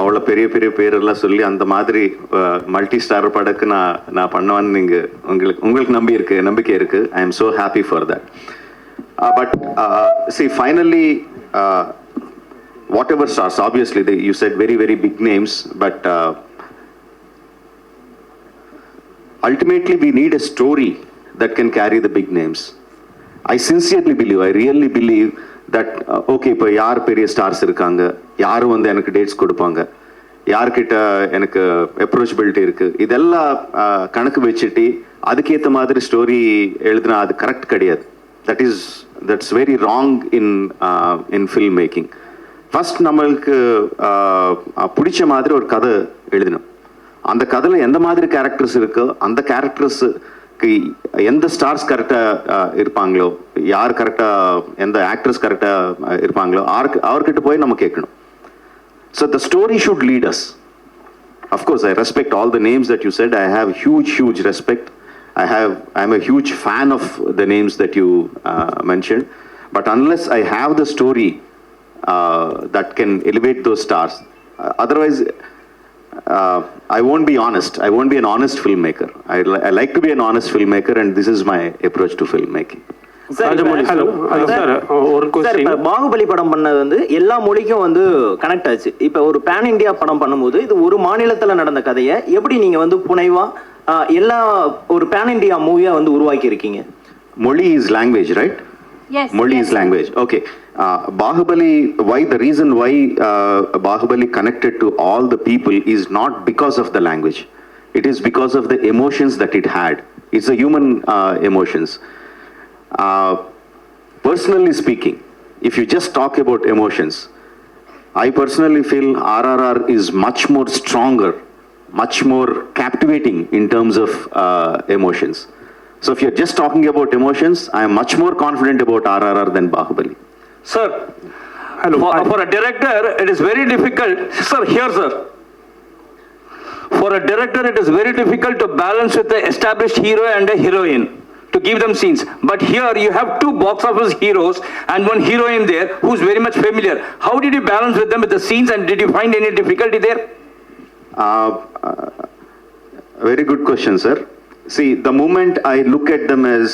அவ்வளோ பெரிய பெரிய பேரெல்லாம் சொல்லி அந்த மாதிரி மல்டி ஸ்டார் படக்கு நான் பண்ணுவேன்னு நீங்கள் உங்களுக்கு நம்பிக்கை இருக்கு. I am so happy for that. But see finally whatever stars, obviously you said very very big names, but ultimately we need a story that can carry the big names. I sincerely believe, I really believe that okay, இப்போ யார் பெரிய stars இருக்காங்க, யார் வந்து எனக்கு dates கொடுப்பாங்க, யார்கிட்ட எனக்கு அப்ரோச்சபிலிட்டி இருக்குது, இதெல்லாம் கணக்கு வச்சுட்டு அதுக்கேற்ற மாதிரி ஸ்டோரி எழுதுனா அது கரெக்ட் கிடையாது. That's very wrong in filmmaking. First நம்மளுக்கு பிடிச்ச மாதிரி ஒரு கதை எழுதணும். அந்த கதையில் எந்த மாதிரி கேரக்டர்ஸ் இருக்கோ அந்த கேரக்டர்ஸுக்கு எந்த ஸ்டார்ஸ் கரெக்டாக இருப்பாங்களோ, யார் கரெக்டாக எந்த ஆக்டர்ஸ் கரெக்டாக இருப்பாங்களோ அவர்கிட்ட போய் நம்ம கேட்கணும். So the story should lead us. Of course I respect all the names that you said. I have huge respect. I'm a huge fan of the names that you mentioned. But unless I have the story that can elevate those stars, otherwise I won't be honest. I won't be an honest filmmaker. I like to be an honest filmmaker, and this is my approach to filmmaking. Baahubali படம் பண்ணது வந்து எல்லா மொழிக்கும் வந்து connect ஆச்சு. இப்போ ஒரு pan India படம் பண்ணும்போது இது ஒரு மாநிலத்தில் நடந்த கதையை எப்படி நீங்க வந்து புனைவா எல்லா ஒரு பேன் இண்டியா மூவியா வந்து உருவாக்கி இருக்கீங்க? மொழி is language, right? Yes. Moli is language. Okay. Bahubali, the reason why Bahubali connected to all the people is not because of the language. It is because of the emotions that it had. It's a human emotions. Personally speaking, if you just talk about emotions, I personally feel RRR is much more stronger, much more captivating in terms of emotions. So if you're just talking about emotions, I am much more confident about RRR than Bahubali. Sir, hello. For a director, it is very difficult. Sir, here, sir. For a director, it is very difficult to balance with the established hero and a heroine to give them scenes. But here you have two box office heroes and one heroine there who's very much familiar. How did you balance with them with the scenes, and did you find any difficulty there? Very good question, sir. See, the moment I look at them as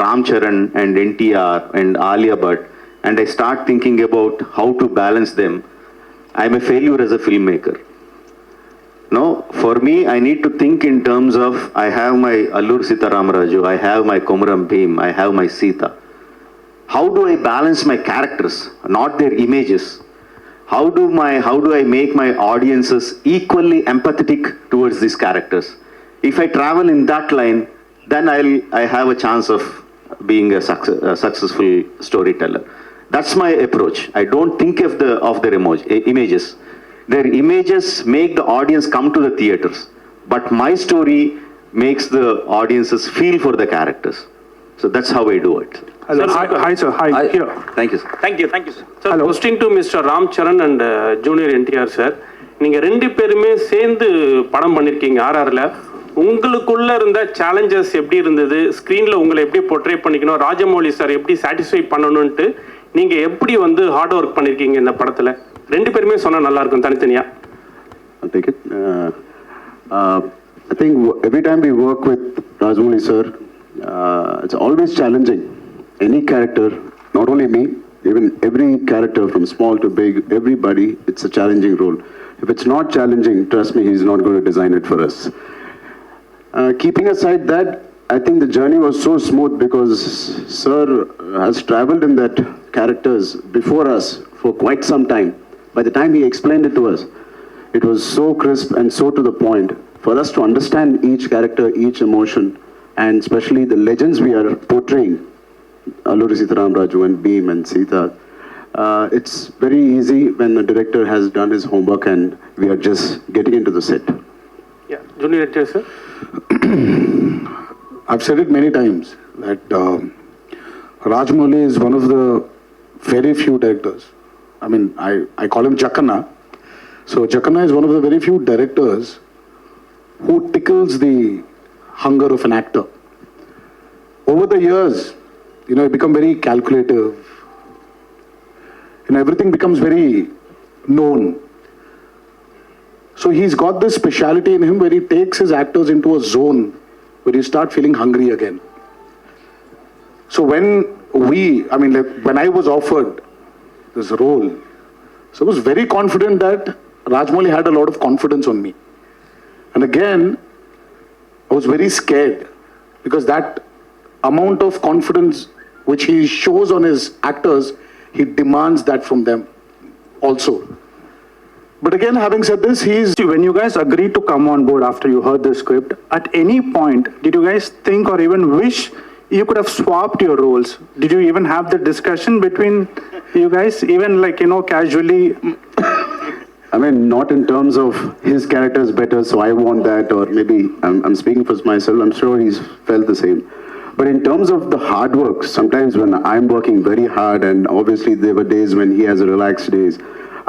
Ram Charan and NTR and Alia Bhatt, and I start thinking about how to balance them, I'm a failure as a filmmaker. No, for me, I need to think in terms of, I have my Allur Sita Ramaraju, I have my Komaram Bhim, I have my Sita. How do I balance my characters, not their images? How do I make my audiences equally empathetic towards these characters? If I travel in that line, then I have a chance of being a successful storyteller. That's my approach. I don't think of their images. Their images make the audience come to the theaters, but my story makes the audiences feel for the characters. So that's how I do it. Hello. Hi, sir. Hi. Here. Thank you, sir. Thank you, sir. Sir, question to Mr. Ram Charan and Junior NTR, sir. நீங்க ரெண்டு பேருமே சேர்ந்து படம் பண்ணிருக்கீங்க RRல. உங்களுக்குள்ள இருந்த challenges எப்படி இருந்தது? ஸ்க்ரீன்ல உங்களை எப்படி போர்ட்ரே பண்ணிக்கணும், ராஜமௌலி சார் எப்படி சாட்டிஸ்ஃபை பண்ணணும்ட்டு நீங்க எப்படி வந்து ஹார்ட் ஒர்க் பண்ணிருக்கீங்க இந்த படத்துல? ரெண்டு பேருமே சொன்னா நல்லா இருக்கும் தனித்தனியா. I'll take it. I think every time we work with Rajamouli sir, it's always challenging. Any character, not only me, even every character from small to big, everybody, it's a challenging role. If it's not challenging, trust me, he's not going to design it for us. Keeping aside that, I think the journey was so smooth because sir has traveled in that characters before us for quite some time. By the time he explained it to us, it was so crisp and so to the point for us to understand each character, each emotion, and especially the legends we are portraying, Alluri Sitaram Raju and Bhim and Sita. It's very easy when the director has done his homework and we are just getting into the set. Yeah, Junior NTR, sir. I've said it many times that Rajamouli is one of the very few directors. I mean, I call him Jackana. So Jackana is one of the very few directors who tickles the hunger of an actor. Over the years, you become very calculative. Everything becomes very known. So he's got this speciality in him where he takes his actors into a zone where you start feeling hungry again. So when I was offered this role, so I was very confident that Rajmouli had a lot of confidence on me. And again, I was very scared because that amount of confidence which he shows on his actors, he demands that from them also. But again, having said this, When you guys agreed to come on board after you heard the script, at any point, did you guys think or even wish you could have swapped your roles? Did you even have the discussion between you guys, even casually? I mean, not in terms of his character is better, so I want that, or maybe I'm speaking for myself, I'm sure he's felt the same. But in terms of the hard work, sometimes when I'm working very hard, and obviously there were days when he has relaxed days,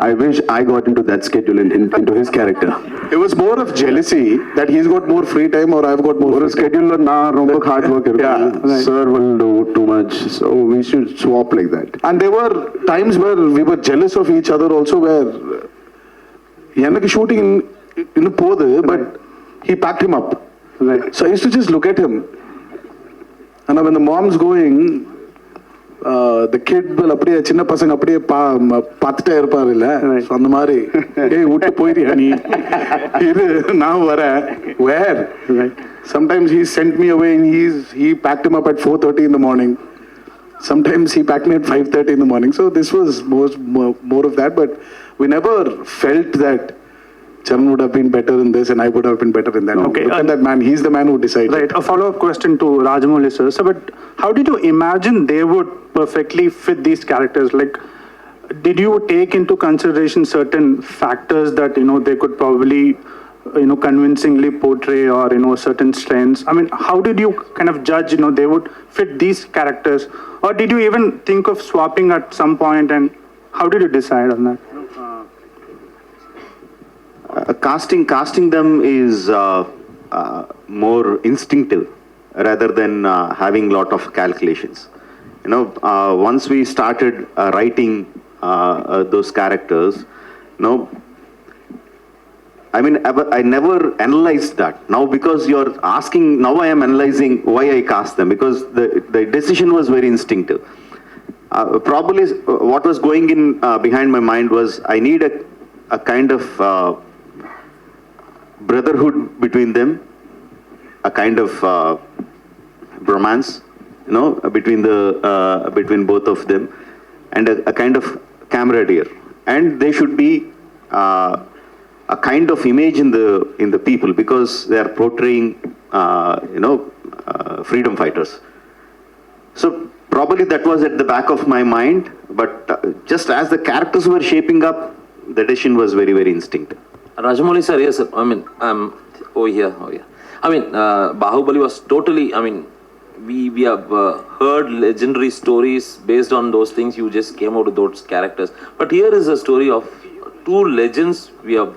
I wish I got into that schedule and into his character. it was more of jealousy that he's got more free time or I've got more Or a free time. schedule na romba hard work. Yeah, right. Sir will do too much, so we should swap like that. And there were times where we were jealous of each other also, where எனக்கு shooting in போது, but he packed him up. Right. So I used to just look at him. And when the mom's going, the kid will அப்படியே சின்ன பசங்க அப்படியே பார்த்துட்டே இருப்பாரு இல்ல, So அந்த மாதிரி ஏய் விட்டு போயிரியா நீ, இரு நான் வரேன். Where? Sometimes he sent me away and he packed him up at 4:30 in the morning. Sometimes he packed me at 5:30 in the morning. So this was more of that, but we never felt that Charan would have been better in this and I would have been better in that. Okay, Look at that man. He's the man who decided. Right, a follow-up question to Rajamouli sir. So, but how did you imagine they would perfectly fit these characters? Like, did you take into consideration certain factors that, they could probably, convincingly portray, or, certain strengths? I mean, how did you kind of judge, they would fit these characters? Or did you even think of swapping at some point, and how did you decide on that? Casting them is more instinctive rather than having lot of calculations. Once we started writing those characters, I never analyzed that. Now, because you're asking, now I am analyzing why I cast them, because the decision was very instinctive. Probably what was going in behind my mind was I need a kind of brotherhood between them, a kind of bromance, between both of them, and a kind of camaraderie. And they should be a kind of image in the people, because they are portraying, freedom fighters. So probably that was at the back of my mind, but just as the characters were shaping up, the decision was very, very instinctive. Rajamouli sir, yes sir. I mean, over here. I mean, Bahubali was totally, we have heard legendary stories based on those things. You just came out with those characters. But here is a story of two legends we have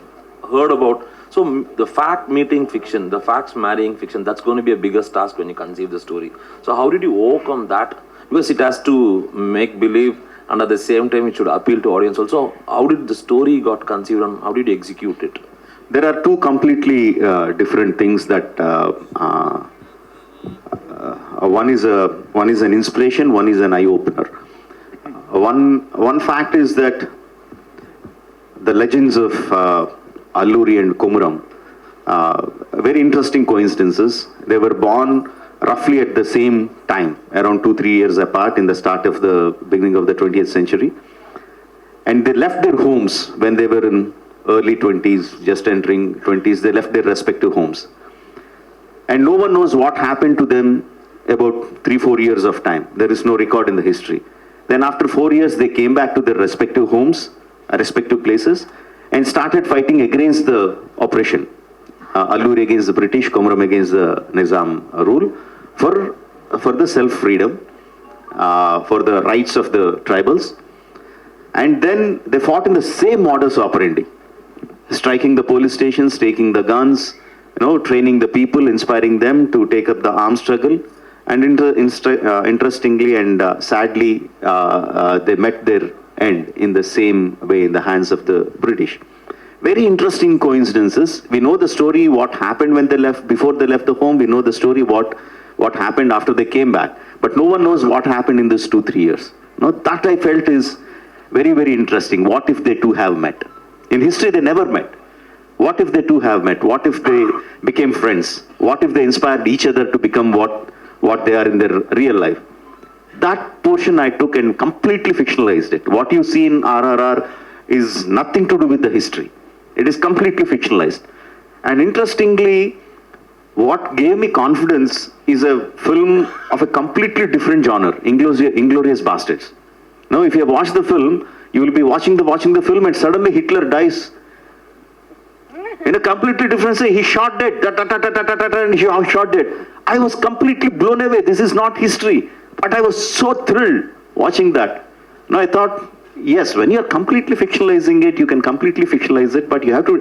heard about. So the fact meeting fiction, the facts marrying fiction, that's going to be a biggest task when you conceive the story. So how did you overcome that? Because it has to make believe, and at the same time it should appeal to audience also. How did the story got conceived and how did you execute it? There are two completely different things that one is an inspiration, one is an eye opener. One fact is that the legends of Alluri and Komuram, very interesting coincidences. They were born roughly at the same time, around 2-3 years apart, in the start of the beginning of the 20th century. And they left their homes when they were in early 20s, just entering 20s. They left their respective homes. And no one knows what happened to them about 3-4 years of time. There is no record in the history. Then after 4 years, they came back to their respective homes, respective places, and started fighting against the oppression. Alluri against the British, Komuram against the Nizam rule, for the self-freedom, for the rights of the tribals. And then they fought in the same modus operandi, striking the police stations, taking the guns, training the people, inspiring them to take up the armed struggle. And interestingly and sadly, they met their end in the same way in the hands of the British. Very interesting coincidences. We know the story, what happened when they left, before they left the home. We know the story, what happened after they came back. But no one knows what happened in these 2-3 years. Now, that I felt is very, very interesting. What if they two have met? In history, they never met. What if they two have met? What if they became friends? What if they inspired each other to become what they are in their real life? That portion I took and completely fictionalized it. What you see in RRR is nothing to do with the history. It is completely fictionalized. And interestingly, what gave me confidence is a film of a completely different genre, Inglourious Bastards. Now, if you have watched the film, you will be watching the film and suddenly Hitler dies. In a completely different way, he shot dead, and he shot dead. I was completely blown away. This is not history. But I was so thrilled watching that. Now I thought, yes, when you're completely fictionalizing it, you can completely fictionalize it, but you have to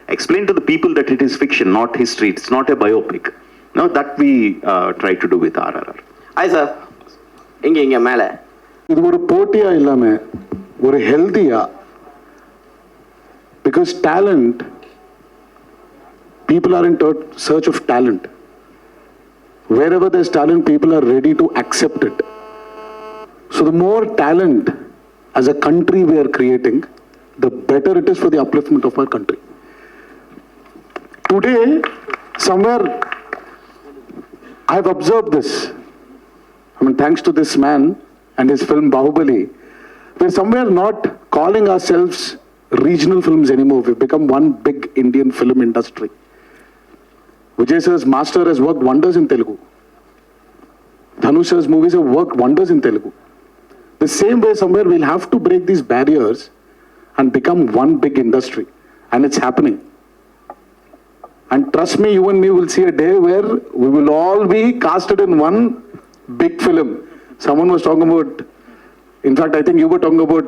explain to the people that it is fiction, not history. It's not a biopic. Now that we try to do with RRR. Hi sir. இங்க மேல. இது ஒரு போட்டியா இல்லாம ஒரு ஹெல்தியா, because talent, people are in search of talent. Wherever there's talent, people are ready to accept it. So the more talent as a country we are creating, the better it is for the upliftment of our country. Today, somewhere, I've observed this. I mean, thanks to this man and his film Bahubali, we're somewhere not calling ourselves regional films anymore. We've become one big Indian film industry. Vijay sir's Master has worked wonders in Telugu. Dhanush sir's movies have worked wonders in Telugu. The same way, somewhere we'll have to break these barriers and become one big industry. And it's happening. And trust me, you and me will see a day where we will all be casted in one big film. Someone was talking about, in fact, I think you were talking about,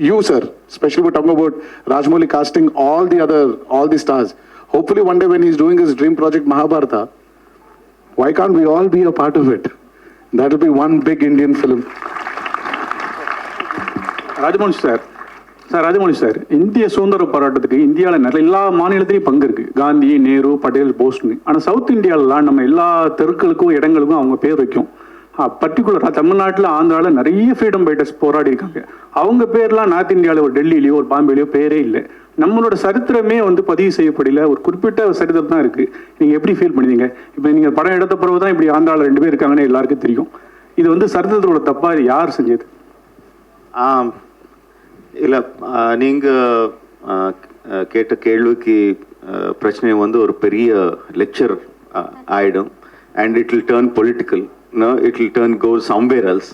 you sir, especially were talking about Rajamouli casting all the stars. Hopefully one day when he's doing his dream project Mahabharata, why can't we all be a part of it? That will be one big Indian film. Rajamouli sir, இந்திய சுதந்திர போராட்டத்துக்கு இந்தியாவில் எல்லா மாநிலத்திலையும் பங்கு இருக்கு. காந்தி, நேரு, பட்டேல், போஸ்ட்னு. ஆனால் south இந்தியாவிலாம் நம்ம எல்லா தெருக்களுக்கும் இடங்களுக்கும் அவங்க பேர் வைக்கும். பர்டிகுலராக தமிழ்நாட்டில், ஆந்திராவில் நிறைய ஃப்ரீடம் ஃபைட்டர்ஸ் போராடி இருக்காங்க. அவங்க பேர்லாம் நார்த் இந்தியாவில் ஒரு டெல்லியிலையோ ஒரு பாம்பேலையோ பேரே இல்லை. நம்மளோட சரித்திரமே பதிவு செய்யப்படல. ஒரு குறிப்பிட்ட சரித்திரம் தான் இருக்கு. நீங்க எப்படி ஃபீல் பண்ணுவீங்க? இப்போ நீங்க படம் எடுத்த பிறகு தான் இப்படி ஆந்திராவில் 2 பேர் இருக்காங்கன்னு எல்லாருக்கும் தெரியும். இது சரித்திரத்தோட தப்பா யார் செஞ்சது? இல்ல, நீங்க கேட்ட கேள்விக்கு பிரச்சனை ஒரு பெரிய லெக்சர் ஆயிடும். And it will turn political. No, it will go somewhere else.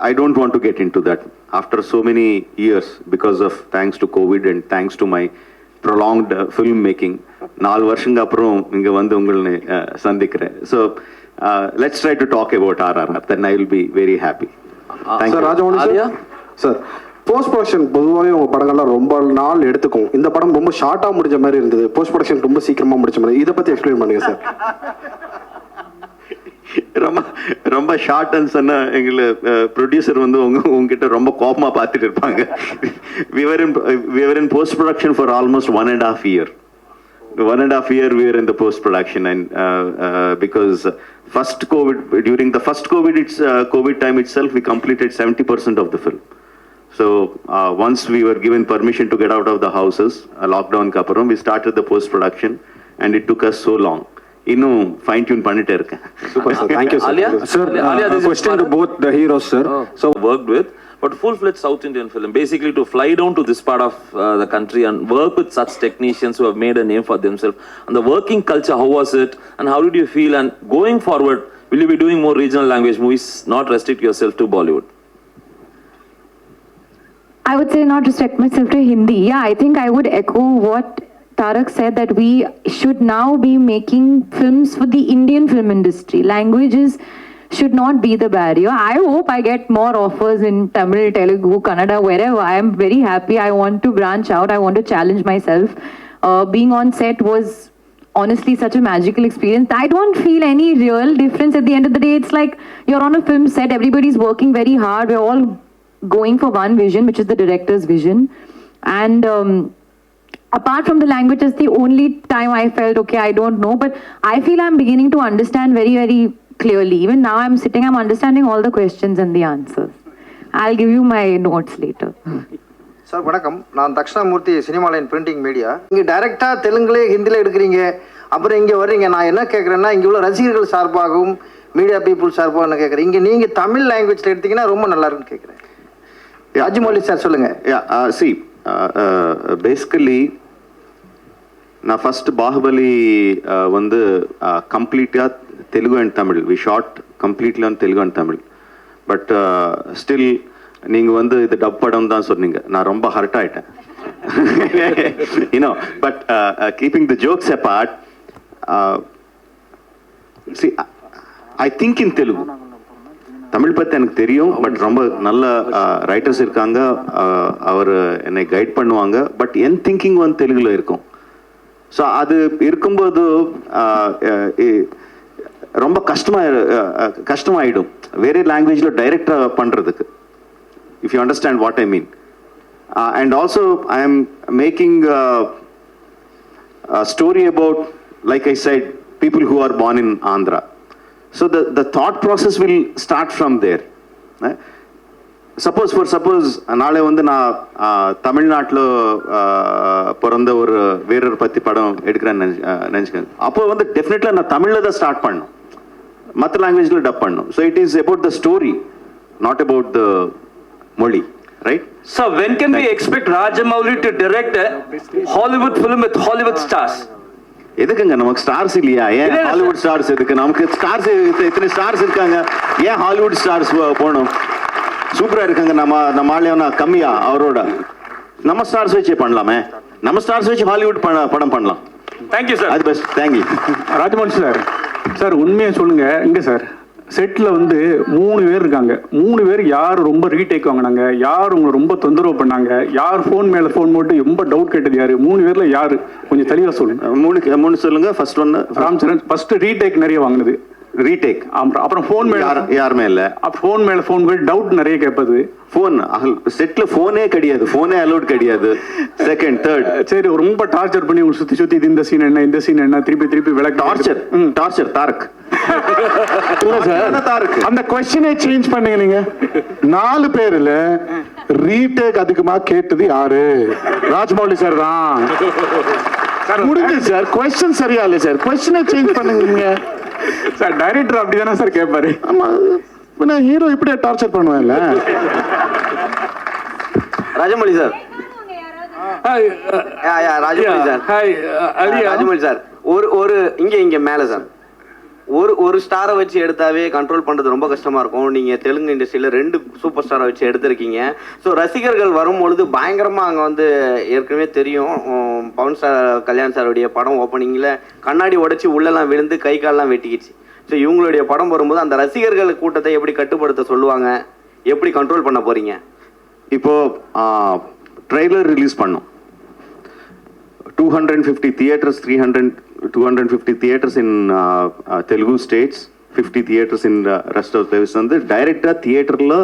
I don't want to get into that. After so many years, because of thanks to COVID and thanks to my prolonged film making, 4 வருஷங்க அப்புறம் இங்க உங்களை சந்திக்கிறேன். So let's try to talk about RRR. Then I will be very happy. Thank you. Rajamouli sir, post production பொதுவாகவே உங்கள் படங்கள்லாம் ரொம்ப நாள் எடுத்துக்கும். இந்த படம் ரொம்ப ஷார்ட்டாக முடிஞ்ச மாதிரி இருந்தது, போஸ்ட் ப்ரொடக்ஷன் ரொம்ப சீக்கிரமாக முடிச்ச மாதிரி. இதை பற்றி எக்ஸ்பிளைன் பண்ணுங்க சார். ரொம்ப ஷார்ட்னு சொன்னா எங்களை ப்ரொடியூசர் உங்ககிட்ட ரொம்ப கோபமா பார்த்துட்டு இருப்பாங்க. we were in post production for almost 1.5 year. 1.5 year we were in the post production, and because during the first COVID time itself, we completed 70% of the film. So once we were given permission to get out of the houses, lockdown kaparam, we started the post production, and it took us so long. இன்னும் fine tune பண்ணிட்டே இருக்கேன். Super sir, thank you sir. Alia, this question to both the heroes sir. So worked with, but full-fledged South Indian film, basically to fly down to this part of the country and work with such technicians who have made a name for themselves. And the working culture, how was it? And how did you feel? And going forward, will you be doing more regional language movies? Not restrict yourself to Bollywood. I would say not restrict myself to Hindi. Yeah, I think I would echo what Tarak said, that we should now be making films for the Indian film industry. Languages should not be the barrier. I hope I get more offers in Tamil, Telugu, Kannada, wherever. I am very happy. I want to branch out. I want to challenge myself. Being on set was honestly such a magical experience. I don't feel any real difference. At the end of the day, it's like you're on a film set. Everybody's working very hard. We're all going for one vision, which is the director's vision. And apart from the language, is the only time I felt, okay, I don't know. But I feel I'm beginning to understand very, very clearly. Even now I'm sitting, I'm understanding all the questions and the answers. I'll give you my notes later. Sir வணக்கம், நான் Dakshinamurthy cinema line printing media. இங்கே டைரெக்டாக தெலுங்குலே ஹிந்தியில் எடுக்கிறீங்க, அப்புறம் இங்கே வர்றீங்க. நான் என்ன கேட்குறேன்னா, இங்கே உள்ள ரசிகர்கள் சார்பாகவும் மீடியா பீப்புள் சார்பாக என்ன கேட்குறேன், இங்கே நீங்கள் தமிழ் லாங்குவேஜில் எடுத்தீங்கன்னா ரொம்ப நல்லா இருக்குன்னு கேட்குறேன். ராஜமௌலி சார் சொல்லுங்கள். see, basically நான் ஃபர்ஸ்ட் பாகுபலி வந்து கம்ப்ளீட்டாக Telugu and Tamil, we shot completely on Telugu and Tamil. But still நீங்கள் வந்து இது டப் படம் தான் சொன்னீங்க, நான் ரொம்ப ஹர்ட் ஆகிட்டேன். You know, but keeping the jokes abort, see, I think in Telugu. Tamil பற்றி எனக்கு தெரியும், பட் ரொம்ப நல்ல ரைட்டர்ஸ் இருக்காங்க, அவர் என்னை கைட் பண்ணுவாங்க. பட் என் திங்கிங் வந்து தெலுங்குல இருக்கும். ஸோ அது இருக்கும்போது ரொம்ப கஷ்டமாயிடும் வேறு லாங்குவேஜில் டைரக்டாக பண்ணுறதுக்கு, if you understand what I mean. And also I am making story about, like I said, people who are born in Andhra. So the thought process will start from there. Suppose நாளை வந்து நான் தமிழ்நாட்டில் பிறந்த ஒரு வீரர் பற்றி படம் எடுக்கிறேன்னு நினச்சிக்கேன். அப்போ வந்து டெஃபினெட்லாக நான் தமிழில் தான் ஸ்டார்ட் பண்ணணும், மற்ற லாங்குவேஜில் டப் பண்ணணும். So it is about the story, not about the மொழி, right? So when can we expect Rajamouli to direct a Hollywood film with Hollywood stars? எதுக்குங்க நமக்கு ஸ்டார்ஸ் இல்லையா? ஏன் ஹாலிவுட் ஸ்டார்ஸ் எதுக்கு? நமக்கு ஸ்டார்ஸ் இத்தனை ஸ்டார்ஸ் இருக்காங்க, ஏன் ஹாலிவுட் ஸ்டார்ஸ் போகணும்? சூப்பரா இருக்காங்க. நம்ம ஆளுனா கம்மியா அவரோட? நம்ம ஸ்டார்ஸ் வச்சு பண்ணலாமே, நம்ம ஸ்டார்ஸ் வச்சு ஹாலிவுட் படம் பண்ணலாம். Thank you sir. அது best. Thank you. Rajamouli sir, sir உண்மையை சொல்லுங்க. இங்க சார் செட்டில் வந்து 3 பேர் இருக்காங்க. 3 பேர் யார் ரொம்ப ரீடேக் வாங்கினாங்க, யார் உங்களை ரொம்ப தொந்தரவு பண்ணாங்க, யார் ஃபோன் மேலே ஃபோன் போட்டு ரொம்ப டவுட் கேட்டது யாரு? 3 பேர்ல யாரு? கொஞ்சம் தெளிவாக சொல்லுங்க. 3 சொல்லுங்க. ஃபர்ஸ்ட் ஒன்று ராம் சரண். ஃபர்ஸ்ட் ரீடேக் நிறைய வாங்கினது, ரீடேக். அப்புறம் ஃபோன் மேல யாருமே இல்லை. ஃபோன் மேல ஃபோன் போய் டவுட் நிறைய கேட்பது. ஃபோன் செட்ல ஃபோனே கிடையாது, ஃபோனே அலோட் கிடையாது. செகண்ட், தேர்ட், சரி ரொம்ப டார்ச்சர் பண்ணி சுத்தி இது இந்த சீன் என்ன, இந்த சீன் என்ன, திருப்பி விளக்கு. டார்ச்சர் தாரக். இல்ல சார், தாரக் அந்த கொஸ்டினை சேஞ்ச் பண்ணீங்க நீங்க. 4 பேர்ல ரீடேக் அதிகமா கேட்டது யாரு? ராஜமௌலி சார் தான். முடிஞ்சு சார், கொஸ்டின் சரியா இல்லை சார், கொஸ்டினை சேஞ்ச் பண்ணுங்க சார். டைரக்டர் அப்படிதானே சார் கேட்பாரு. ஆமா, நான் ஹீரோ இப்படியே டார்ச்சர் பண்ணுவேன்ல. Rajamouli sir. Rajamouli sir. Rajamouli sir, ஒரு இங்க மேல சார், ஒரு ஸ்டாரை வச்சு எடுத்தாவே கண்ட்ரோல் பண்றது ரொம்ப கஷ்டமா இருக்கும். நீங்க தெலுங்கு இண்டஸ்ட்ரியில 2 சூப்பர் ஸ்டாரை வச்சு எடுத்திருக்கீங்க. ஸோ ரசிகர்கள் வரும்பொழுது பயங்கரமா அங்க வந்து ஏற்கனவே தெரியும், பவன் சார் கல்யாண் சாருடைய படம் ஓப்பனிங்ல கண்ணாடி உடைச்சி உள்ளெல்லாம் விழுந்து கை கால்லாம் வெட்டிக்கிச்சு. ஸோ இவங்களுடைய படம் வரும்போது அந்த ரசிகர்கள் கூட்டத்தை எப்படி கட்டுப்படுத்த சொல்லுவாங்க, எப்படி கண்ட்ரோல் பண்ண போறீங்க? இப்போ ட்ரெய்லர் ரிலீஸ் பண்ணோம். 250 theaters, 250 theaters in Telugu states, 50 theaters in the rest of the place. வந்து டைரக்டா தியேட்டர்ல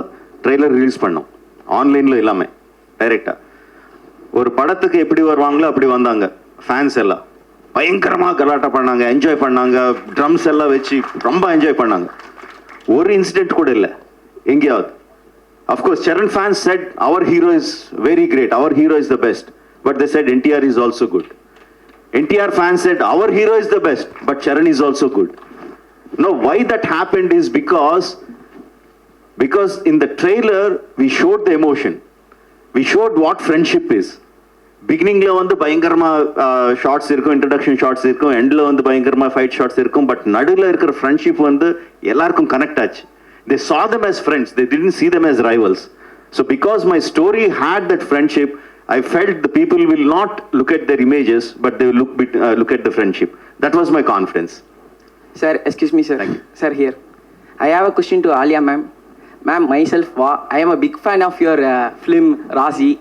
ட்ரெய்லர் ரிலீஸ் பண்ணோம், ஆன்லைன்ல எல்லாமே டைரக்டா. ஒரு படத்துக்கு எப்படி வருவாங்களோ அப்படி வந்தாங்க. ஃபேன்ஸ் எல்லாம் பயங்கரமா கலாட்டா பண்ணாங்க, என்ஜாய் பண்ணாங்க, ட்ரம்ஸ் எல்லாம் வச்சு ரொம்ப என்ஜாய் பண்ணாங்க. ஒரு இன்சிடென்ட் கூட இல்லை எங்கேயாவது. Of course Charan fans said our hero is very great, our hero is the best, but they said NTR is also good. NTR fans said our hero is the best, but Charan is also good. No, why that happened is because in the trailer we showed the emotion, we showed what friendship is. Beginningல வந்து பயங்கரமா shorts இருக்கும், introduction shorts இருக்கும், எண்ட்ல வந்து பயங்கரமா fight shorts இருக்கும். But நடுவில் இருக்கிற ஃப்ரெண்ட்ஷிப் வந்து எல்லாருக்கும் கனெக்ட் ஆச்சு. They saw them as friends, they didn't see them as rivals. So because my story had that friendship, I felt the people will not look at their images, but they will look at the friendship. That was my confidence. Sir, excuse me, sir. Sir, here. I have a question to Alia, ma'am. Ma'am, myself, I am a big fan of your film, Razi.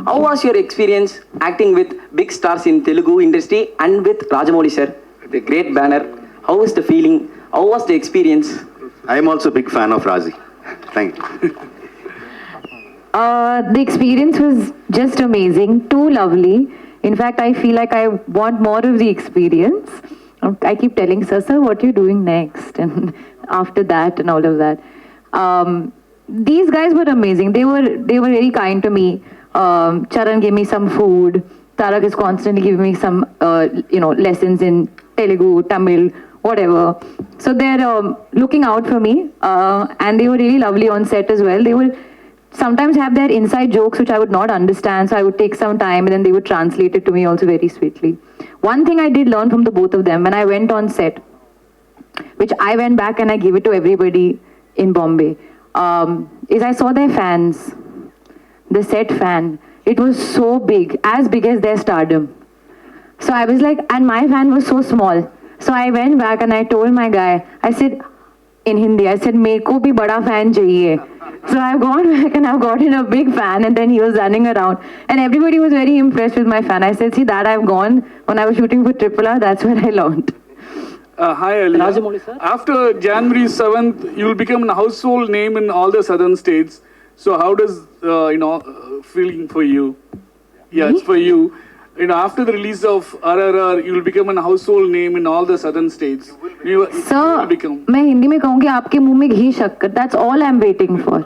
How was your experience acting with big stars in Telugu industry and with Rajamouli, sir? The great banner. How was the feeling? How was the experience? I am also a big fan of Razi. Thank you. The experience was just amazing, too lovely. In fact, I feel like I want more of the experience. I keep telling sir, what are you doing next? And after that and all of that. These guys were amazing. They were very kind to me. Charan gave me some food. Tarak is constantly giving me some, lessons in Telugu, Tamil, whatever. So they're looking out for me. And they were really lovely on set as well. They will sometimes have their inside jokes which I would not understand. So I would take some time and then they would translate it to me also very sweetly. One thing I did learn from the both of them when I went on set, which I went back and I gave it to everybody in Bombay, is I saw their fans, the set fan. It was so big as their stardom. So I was like, and my fan was so small. So I went back and I told my guy, I said, in Hindi, I said, "Meko bhi bada fan chahiye." So I've gone back and I've gotten a big fan, and then he was running around. And everybody was very impressed with my fan. I said, see, that I've gone when I was shooting for RRR, that's where I learned. Hi, Ali. Rajamouli, sir. After January 7th, you will become a household name in all the southern states. So how does, feeling for you? Yeah, it's for you. After the release of RRR, you will become a household name in all the southern states. You will become. मैं हिंदी में कहूँगी आपके मुंह में घी शक्कर. That's all I'm waiting for.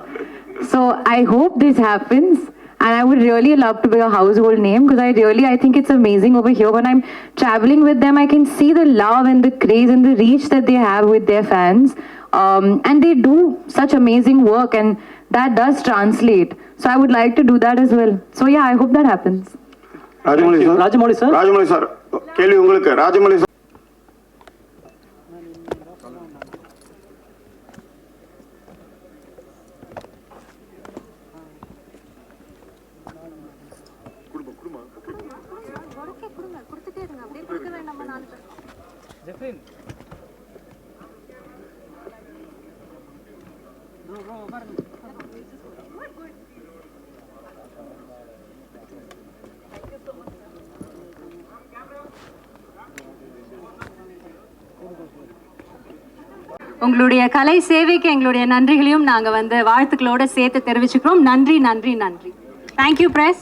So I hope this happens. And I would really love to be a household name because I think it's amazing over here. When I'm traveling with them, I can see the love and the craze and the reach that they have with their fans. And they do such amazing work, and that does translate. So I would like to do that as well. So yeah, I hope that happens. Rajamouli, sir. Rajamouli sir, கேள்வி உங்களுக்கு. Rajamouli sir, உங்களுடைய கலை சேவைக்கு எங்களுடைய நன்றிகளையும் நாங்கள் வாழ்த்துக்களோட சேர்த்து தெரிவிச்சுக்கிறோம். நன்றி. Thank you, press.